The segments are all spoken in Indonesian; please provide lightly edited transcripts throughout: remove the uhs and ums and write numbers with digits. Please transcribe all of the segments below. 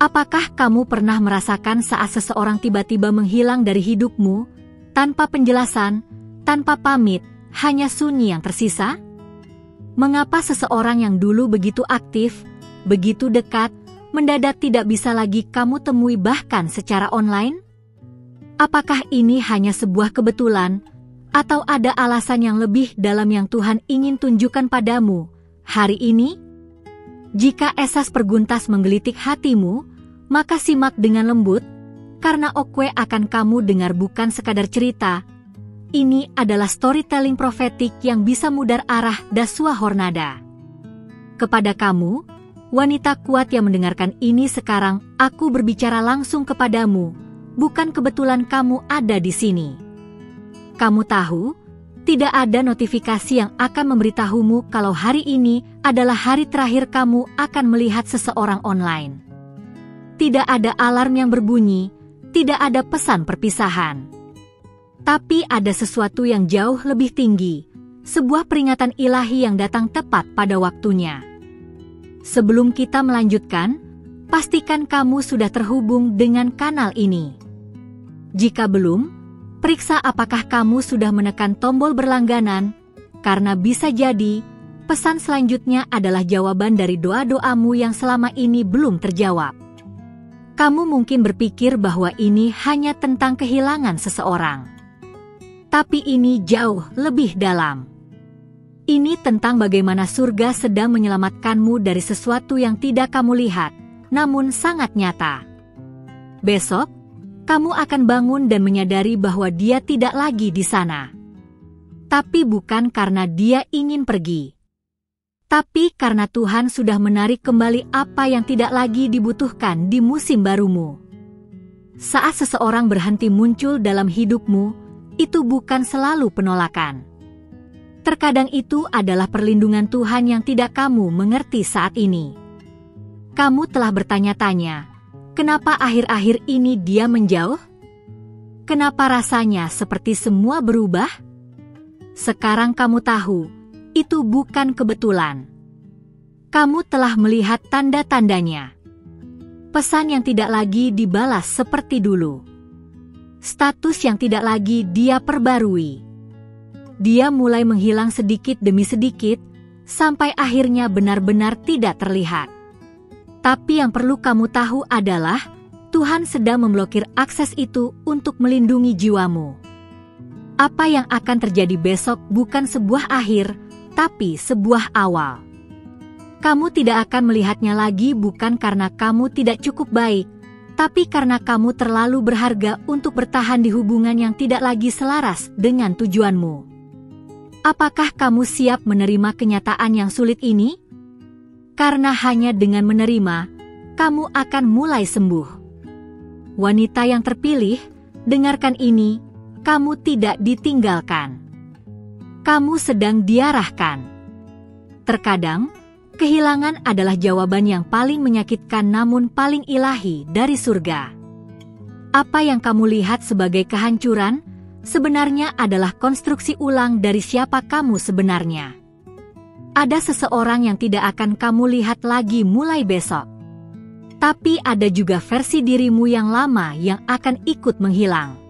Apakah kamu pernah merasakan saat seseorang tiba-tiba menghilang dari hidupmu, tanpa penjelasan, tanpa pamit, hanya sunyi yang tersisa? Mengapa seseorang yang dulu begitu aktif, begitu dekat, mendadak tidak bisa lagi kamu temui bahkan secara online? Apakah ini hanya sebuah kebetulan, atau ada alasan yang lebih dalam yang Tuhan ingin tunjukkan padamu hari ini? Jika esas perguntas menggelitik hatimu, maka simak dengan lembut, karena Okwe akan kamu dengar bukan sekadar cerita. Ini adalah storytelling profetik yang bisa mudar arah Dasua Hornada. Kepada kamu, wanita kuat yang mendengarkan ini sekarang, aku berbicara langsung kepadamu, bukan kebetulan kamu ada di sini. Kamu tahu, tidak ada notifikasi yang akan memberitahumu kalau hari ini adalah hari terakhir kamu akan melihat seseorang online. Tidak ada alarm yang berbunyi, tidak ada pesan perpisahan. Tapi ada sesuatu yang jauh lebih tinggi, sebuah peringatan ilahi yang datang tepat pada waktunya. Sebelum kita melanjutkan, pastikan kamu sudah terhubung dengan kanal ini. Jika belum, periksa apakah kamu sudah menekan tombol berlangganan, karena bisa jadi pesan selanjutnya adalah jawaban dari doa-doamu yang selama ini belum terjawab. Kamu mungkin berpikir bahwa ini hanya tentang kehilangan seseorang. Tapi ini jauh lebih dalam. Ini tentang bagaimana surga sedang menyelamatkanmu dari sesuatu yang tidak kamu lihat, namun sangat nyata. Besok, kamu akan bangun dan menyadari bahwa dia tidak lagi di sana. Tapi bukan karena dia ingin pergi. Tapi karena Tuhan sudah menarik kembali apa yang tidak lagi dibutuhkan di musim barumu. Saat seseorang berhenti muncul dalam hidupmu, itu bukan selalu penolakan. Terkadang itu adalah perlindungan Tuhan yang tidak kamu mengerti saat ini. Kamu telah bertanya-tanya, kenapa akhir-akhir ini dia menjauh? Kenapa rasanya seperti semua berubah? Sekarang kamu tahu, itu bukan kebetulan. Kamu telah melihat tanda-tandanya. Pesan yang tidak lagi dibalas seperti dulu. Status yang tidak lagi dia perbarui. Dia mulai menghilang sedikit demi sedikit, sampai akhirnya benar-benar tidak terlihat. Tapi yang perlu kamu tahu adalah, Tuhan sedang memblokir akses itu untuk melindungi jiwamu. Apa yang akan terjadi besok bukan sebuah akhir, tapi sebuah awal. Kamu tidak akan melihatnya lagi bukan karena kamu tidak cukup baik, tapi karena kamu terlalu berharga untuk bertahan di hubungan yang tidak lagi selaras dengan tujuanmu. Apakah kamu siap menerima kenyataan yang sulit ini? Karena hanya dengan menerima, kamu akan mulai sembuh. Wanita yang terpilih, dengarkan ini, kamu tidak ditinggalkan. Kamu sedang diarahkan. Terkadang, kehilangan adalah jawaban yang paling menyakitkan namun paling ilahi dari surga. Apa yang kamu lihat sebagai kehancuran, sebenarnya adalah konstruksi ulang dari siapa kamu sebenarnya. Ada seseorang yang tidak akan kamu lihat lagi mulai besok. Tapi ada juga versi dirimu yang lama yang akan ikut menghilang.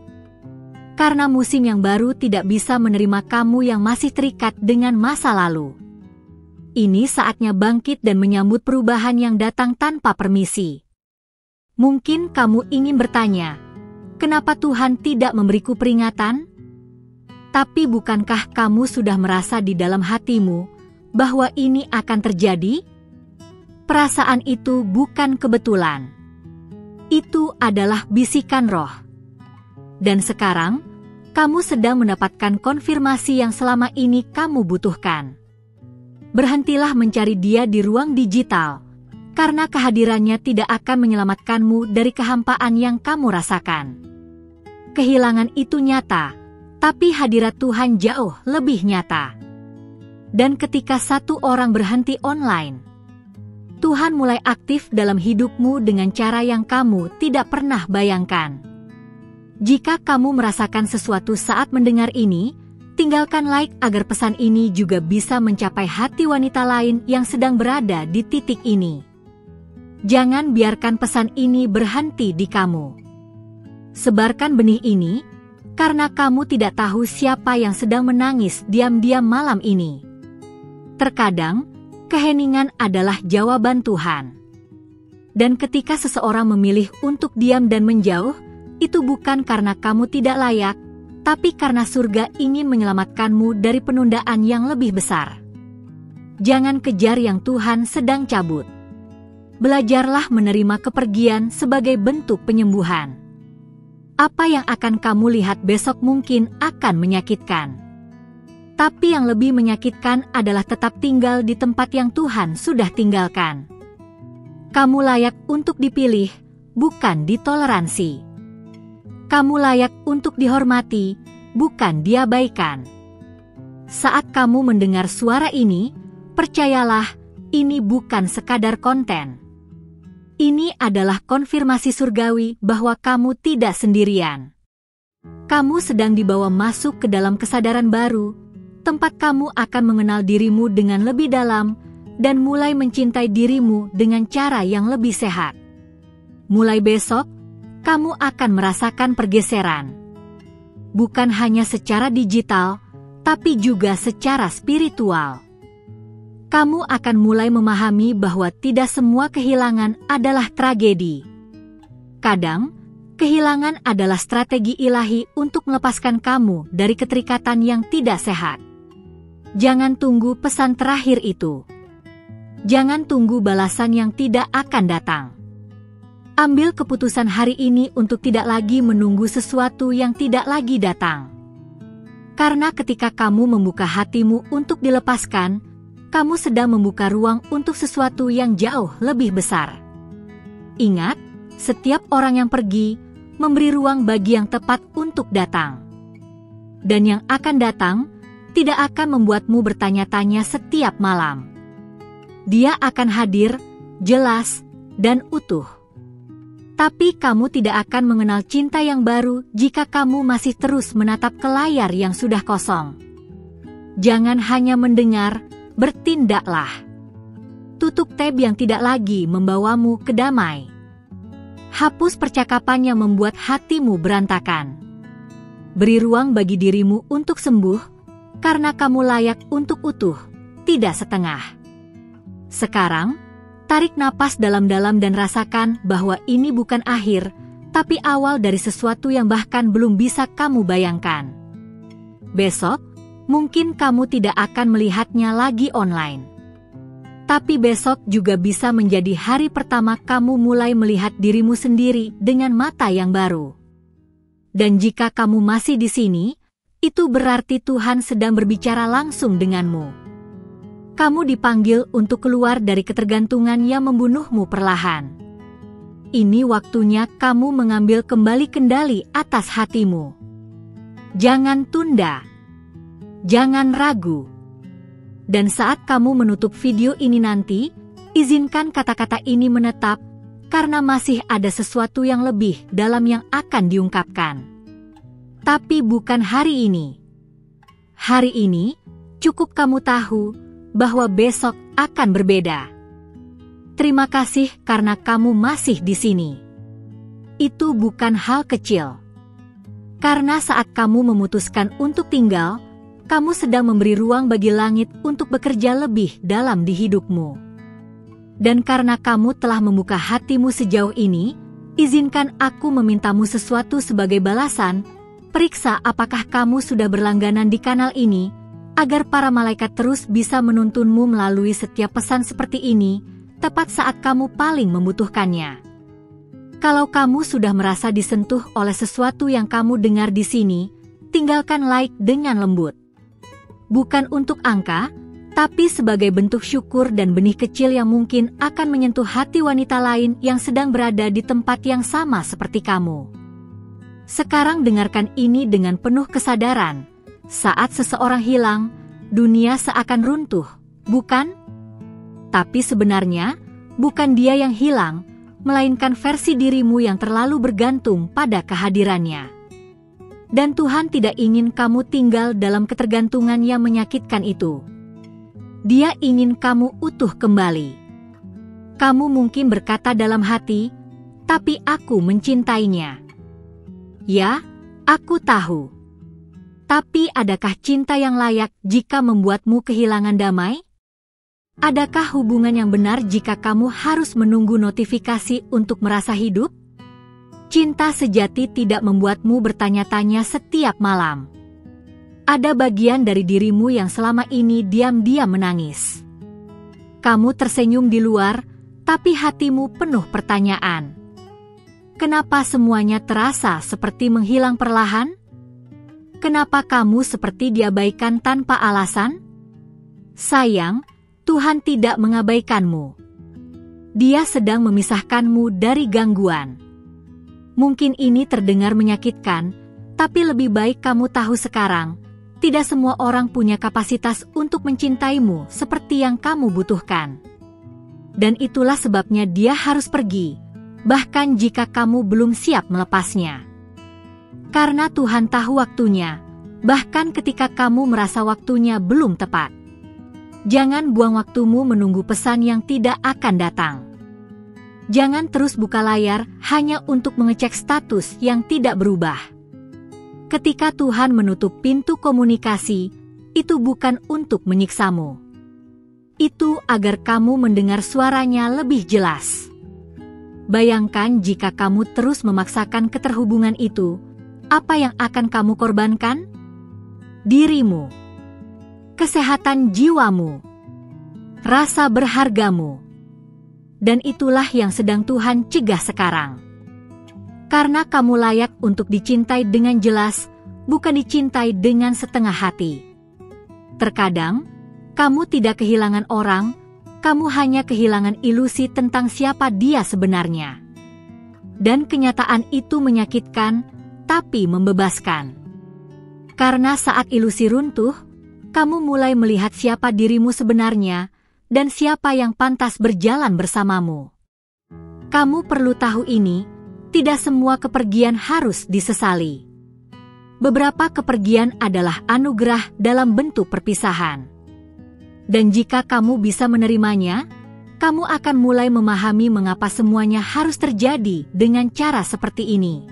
Karena musim yang baru tidak bisa menerima kamu yang masih terikat dengan masa lalu. Ini saatnya bangkit dan menyambut perubahan yang datang tanpa permisi. Mungkin kamu ingin bertanya, kenapa Tuhan tidak memberiku peringatan? Tapi bukankah kamu sudah merasa di dalam hatimu bahwa ini akan terjadi? Perasaan itu bukan kebetulan. Itu adalah bisikan roh. Dan sekarang, kamu sedang mendapatkan konfirmasi yang selama ini kamu butuhkan. Berhentilah mencari dia di ruang digital, karena kehadirannya tidak akan menyelamatkanmu dari kehampaan yang kamu rasakan. Kehilangan itu nyata, tapi hadirat Tuhan jauh lebih nyata. Dan ketika satu orang berhenti online, Tuhan mulai aktif dalam hidupmu dengan cara yang kamu tidak pernah bayangkan. Jika kamu merasakan sesuatu saat mendengar ini, tinggalkan like agar pesan ini juga bisa mencapai hati wanita lain yang sedang berada di titik ini. Jangan biarkan pesan ini berhenti di kamu. Sebarkan benih ini, karena kamu tidak tahu siapa yang sedang menangis diam-diam malam ini. Terkadang, keheningan adalah jawaban Tuhan. Dan ketika seseorang memilih untuk diam dan menjauh, itu bukan karena kamu tidak layak, tapi karena surga ingin menyelamatkanmu dari penundaan yang lebih besar. Jangan kejar yang Tuhan sedang cabut. Belajarlah menerima kepergian sebagai bentuk penyembuhan. Apa yang akan kamu lihat besok mungkin akan menyakitkan. Tapi yang lebih menyakitkan adalah tetap tinggal di tempat yang Tuhan sudah tinggalkan. Kamu layak untuk dipilih, bukan ditoleransi. Kamu layak untuk dihormati, bukan diabaikan. Saat kamu mendengar suara ini, percayalah, ini bukan sekadar konten. Ini adalah konfirmasi surgawi bahwa kamu tidak sendirian. Kamu sedang dibawa masuk ke dalam kesadaran baru, tempat kamu akan mengenal dirimu dengan lebih dalam, dan mulai mencintai dirimu dengan cara yang lebih sehat. Mulai besok, kamu akan merasakan pergeseran. Bukan hanya secara digital, tapi juga secara spiritual. Kamu akan mulai memahami bahwa tidak semua kehilangan adalah tragedi. Kadang, kehilangan adalah strategi ilahi untuk melepaskan kamu dari keterikatan yang tidak sehat. Jangan tunggu pesan terakhir itu. Jangan tunggu balasan yang tidak akan datang. Ambil keputusan hari ini untuk tidak lagi menunggu sesuatu yang tidak lagi datang. Karena ketika kamu membuka hatimu untuk dilepaskan, kamu sedang membuka ruang untuk sesuatu yang jauh lebih besar. Ingat, setiap orang yang pergi, memberi ruang bagi yang tepat untuk datang. Dan yang akan datang, tidak akan membuatmu bertanya-tanya setiap malam. Dia akan hadir, jelas, dan utuh. Tapi kamu tidak akan mengenal cinta yang baru jika kamu masih terus menatap ke layar yang sudah kosong. Jangan hanya mendengar, bertindaklah. Tutup tab yang tidak lagi membawamu ke damai. Hapus percakapan yang membuat hatimu berantakan. Beri ruang bagi dirimu untuk sembuh, karena kamu layak untuk utuh, tidak setengah. Sekarang, tarik napas dalam-dalam dan rasakan bahwa ini bukan akhir, tapi awal dari sesuatu yang bahkan belum bisa kamu bayangkan. Besok, mungkin kamu tidak akan melihatnya lagi online. Tapi besok juga bisa menjadi hari pertama kamu mulai melihat dirimu sendiri dengan mata yang baru. Dan jika kamu masih di sini, itu berarti Tuhan sedang berbicara langsung denganmu. Kamu dipanggil untuk keluar dari ketergantungan yang membunuhmu perlahan. Ini waktunya kamu mengambil kembali kendali atas hatimu. Jangan tunda. Jangan ragu. Dan saat kamu menutup video ini nanti, izinkan kata-kata ini menetap, karena masih ada sesuatu yang lebih dalam yang akan diungkapkan. Tapi bukan hari ini. Hari ini, cukup kamu tahu bahwa besok akan berbeda. Terima kasih karena kamu masih di sini. Itu bukan hal kecil. Karena saat kamu memutuskan untuk tinggal, kamu sedang memberi ruang bagi langit untuk bekerja lebih dalam di hidupmu. Dan karena kamu telah membuka hatimu sejauh ini, izinkan aku memintamu sesuatu sebagai balasan. Periksa apakah kamu sudah berlangganan di kanal ini, agar para malaikat terus bisa menuntunmu melalui setiap pesan seperti ini, tepat saat kamu paling membutuhkannya. Kalau kamu sudah merasa disentuh oleh sesuatu yang kamu dengar di sini, tinggalkan like dengan lembut. Bukan untuk angka, tapi sebagai bentuk syukur dan benih kecil yang mungkin akan menyentuh hati wanita lain yang sedang berada di tempat yang sama seperti kamu. Sekarang dengarkan ini dengan penuh kesadaran. Saat seseorang hilang, dunia seakan runtuh, bukan? Tapi sebenarnya, bukan dia yang hilang, melainkan versi dirimu yang terlalu bergantung pada kehadirannya. Dan Tuhan tidak ingin kamu tinggal dalam ketergantungan yang menyakitkan itu. Dia ingin kamu utuh kembali. Kamu mungkin berkata dalam hati, "Tapi aku mencintainya." Ya, aku tahu. Tapi adakah cinta yang layak jika membuatmu kehilangan damai? Adakah hubungan yang benar jika kamu harus menunggu notifikasi untuk merasa hidup? Cinta sejati tidak membuatmu bertanya-tanya setiap malam. Ada bagian dari dirimu yang selama ini diam-diam menangis. Kamu tersenyum di luar, tapi hatimu penuh pertanyaan. Kenapa semuanya terasa seperti menghilang perlahan? Kenapa kamu seperti diabaikan tanpa alasan? Sayang, Tuhan tidak mengabaikanmu. Dia sedang memisahkanmu dari gangguan. Mungkin ini terdengar menyakitkan, tapi lebih baik kamu tahu sekarang, tidak semua orang punya kapasitas untuk mencintaimu seperti yang kamu butuhkan. Dan itulah sebabnya dia harus pergi, bahkan jika kamu belum siap melepasnya. Karena Tuhan tahu waktunya, bahkan ketika kamu merasa waktunya belum tepat. Jangan buang waktumu menunggu pesan yang tidak akan datang. Jangan terus buka layar hanya untuk mengecek status yang tidak berubah. Ketika Tuhan menutup pintu komunikasi, itu bukan untuk menyiksamu. Itu agar kamu mendengar suaranya lebih jelas. Bayangkan jika kamu terus memaksakan keterhubungan itu, apa yang akan kamu korbankan? Dirimu, kesehatan jiwamu, rasa berhargamu. Dan itulah yang sedang Tuhan cegah sekarang. Karena kamu layak untuk dicintai dengan jelas, bukan dicintai dengan setengah hati. Terkadang, kamu tidak kehilangan orang, kamu hanya kehilangan ilusi tentang siapa dia sebenarnya. Dan kenyataan itu menyakitkan, tapi membebaskan. Karena saat ilusi runtuh, kamu mulai melihat siapa dirimu sebenarnya, dan siapa yang pantas berjalan bersamamu. Kamu perlu tahu ini, tidak semua kepergian harus disesali. Beberapa kepergian adalah anugerah dalam bentuk perpisahan. Dan jika kamu bisa menerimanya, kamu akan mulai memahami mengapa semuanya harus terjadi dengan cara seperti ini.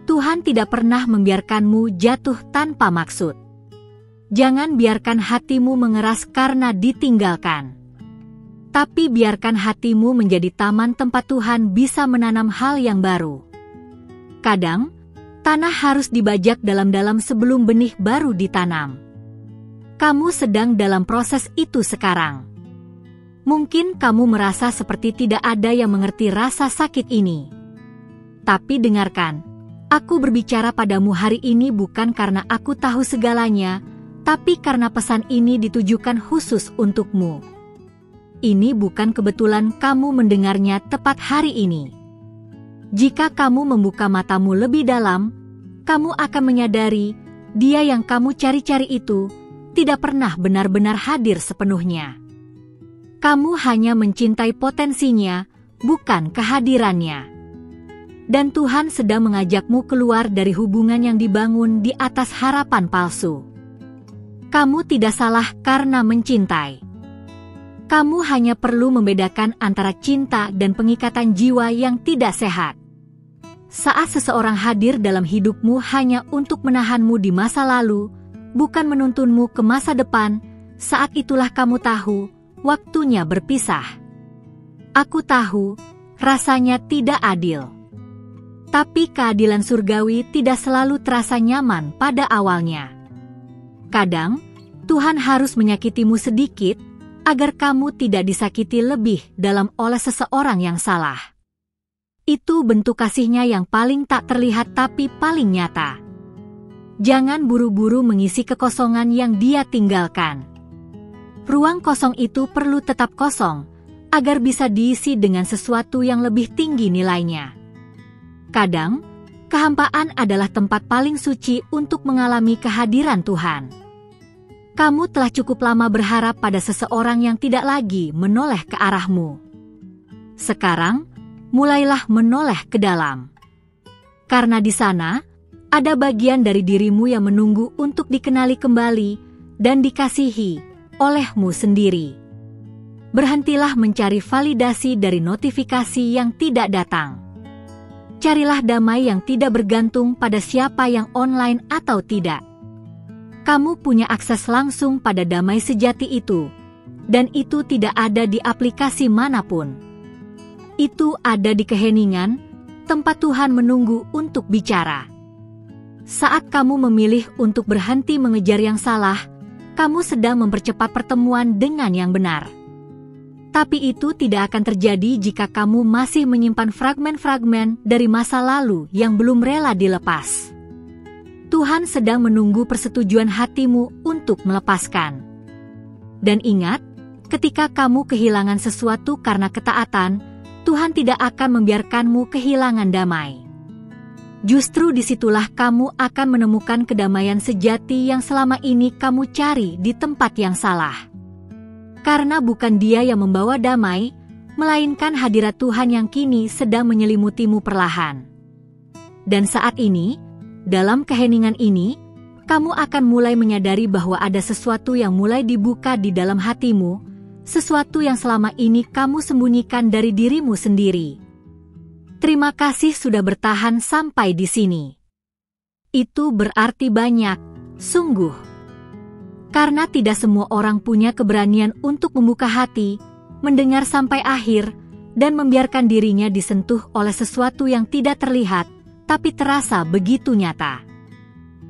Tuhan tidak pernah membiarkanmu jatuh tanpa maksud. Jangan biarkan hatimu mengeras karena ditinggalkan. Tapi biarkan hatimu menjadi taman tempat Tuhan bisa menanam hal yang baru. Kadang, tanah harus dibajak dalam-dalam sebelum benih baru ditanam. Kamu sedang dalam proses itu sekarang. Mungkin kamu merasa seperti tidak ada yang mengerti rasa sakit ini. Tapi dengarkan, aku berbicara padamu hari ini bukan karena aku tahu segalanya, tapi karena pesan ini ditujukan khusus untukmu. Ini bukan kebetulan kamu mendengarnya tepat hari ini. Jika kamu membuka matamu lebih dalam, kamu akan menyadari dia yang kamu cari-cari itu tidak pernah benar-benar hadir sepenuhnya. Kamu hanya mencintai potensinya, bukan kehadirannya. Dan Tuhan sedang mengajakmu keluar dari hubungan yang dibangun di atas harapan palsu. Kamu tidak salah karena mencintai. Kamu hanya perlu membedakan antara cinta dan pengikatan jiwa yang tidak sehat. Saat seseorang hadir dalam hidupmu hanya untuk menahanmu di masa lalu, bukan menuntunmu ke masa depan, saat itulah kamu tahu, waktunya berpisah. Aku tahu, rasanya tidak adil. Tapi keadilan surgawi tidak selalu terasa nyaman pada awalnya. Kadang, Tuhan harus menyakitimu sedikit, agar kamu tidak disakiti lebih dalam oleh seseorang yang salah. Itu bentuk kasihnya yang paling tak terlihat tapi paling nyata. Jangan buru-buru mengisi kekosongan yang dia tinggalkan. Ruang kosong itu perlu tetap kosong, agar bisa diisi dengan sesuatu yang lebih tinggi nilainya. Kadang, kehampaan adalah tempat paling suci untuk mengalami kehadiran Tuhan. Kamu telah cukup lama berharap pada seseorang yang tidak lagi menoleh ke arahmu. Sekarang, mulailah menoleh ke dalam. Karena di sana, ada bagian dari dirimu yang menunggu untuk dikenali kembali dan dikasihi olehmu sendiri. Berhentilah mencari validasi dari notifikasi yang tidak datang. Carilah damai yang tidak bergantung pada siapa yang online atau tidak. Kamu punya akses langsung pada damai sejati itu, dan itu tidak ada di aplikasi manapun. Itu ada di keheningan, tempat Tuhan menunggu untuk bicara. Saat kamu memilih untuk berhenti mengejar yang salah, kamu sedang mempercepat pertemuan dengan yang benar. Tapi itu tidak akan terjadi jika kamu masih menyimpan fragmen-fragmen dari masa lalu yang belum rela dilepas. Tuhan sedang menunggu persetujuan hatimu untuk melepaskan. Dan ingat, ketika kamu kehilangan sesuatu karena ketaatan, Tuhan tidak akan membiarkanmu kehilangan damai. Justru disitulah kamu akan menemukan kedamaian sejati yang selama ini kamu cari di tempat yang salah. Karena bukan Dia yang membawa damai, melainkan hadirat Tuhan yang kini sedang menyelimutimu perlahan. Dan saat ini, dalam keheningan ini, kamu akan mulai menyadari bahwa ada sesuatu yang mulai dibuka di dalam hatimu, sesuatu yang selama ini kamu sembunyikan dari dirimu sendiri. Terima kasih sudah bertahan sampai di sini. Itu berarti banyak, sungguh. Karena tidak semua orang punya keberanian untuk membuka hati, mendengar sampai akhir, dan membiarkan dirinya disentuh oleh sesuatu yang tidak terlihat, tapi terasa begitu nyata.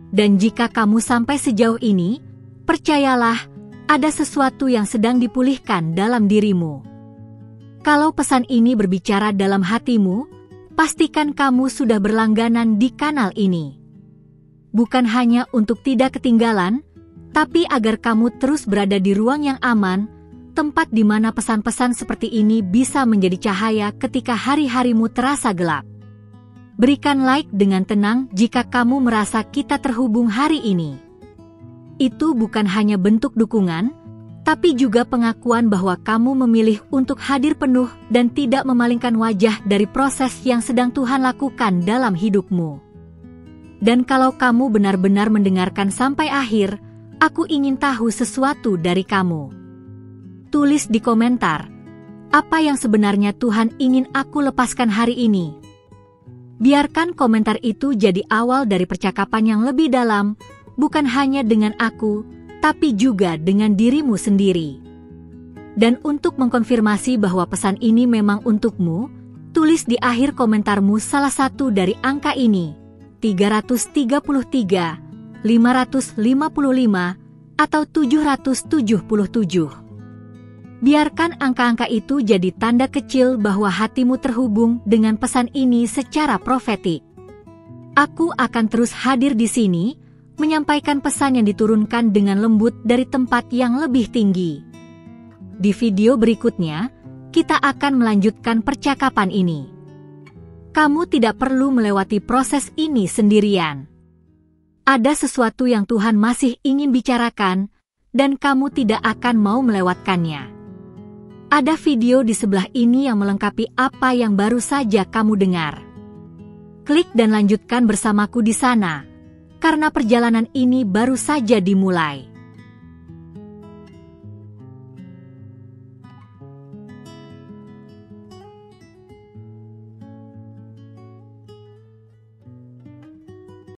Dan jika kamu sampai sejauh ini, percayalah, ada sesuatu yang sedang dipulihkan dalam dirimu. Kalau pesan ini berbicara dalam hatimu, pastikan kamu sudah berlangganan di kanal ini. Bukan hanya untuk tidak ketinggalan, tapi agar kamu terus berada di ruang yang aman, tempat di mana pesan-pesan seperti ini bisa menjadi cahaya ketika hari-harimu terasa gelap. Berikan like dengan tenang jika kamu merasa kita terhubung hari ini. Itu bukan hanya bentuk dukungan, tapi juga pengakuan bahwa kamu memilih untuk hadir penuh dan tidak memalingkan wajah dari proses yang sedang Tuhan lakukan dalam hidupmu. Dan kalau kamu benar-benar mendengarkan sampai akhir, aku ingin tahu sesuatu dari kamu. Tulis di komentar, apa yang sebenarnya Tuhan ingin aku lepaskan hari ini? Biarkan komentar itu jadi awal dari percakapan yang lebih dalam, bukan hanya dengan aku, tapi juga dengan dirimu sendiri. Dan untuk mengkonfirmasi bahwa pesan ini memang untukmu, tulis di akhir komentarmu salah satu dari angka ini, 333, 555, atau 777. Biarkan angka-angka itu jadi tanda kecil bahwa hatimu terhubung dengan pesan ini secara profetik. Aku akan terus hadir di sini, menyampaikan pesan yang diturunkan dengan lembut dari tempat yang lebih tinggi. Di video berikutnya, kita akan melanjutkan percakapan ini. Kamu tidak perlu melewati proses ini sendirian. Ada sesuatu yang Tuhan masih ingin bicarakan, dan kamu tidak akan mau melewatkannya. Ada video di sebelah ini yang melengkapi apa yang baru saja kamu dengar. Klik dan lanjutkan bersamaku di sana, karena perjalanan ini baru saja dimulai.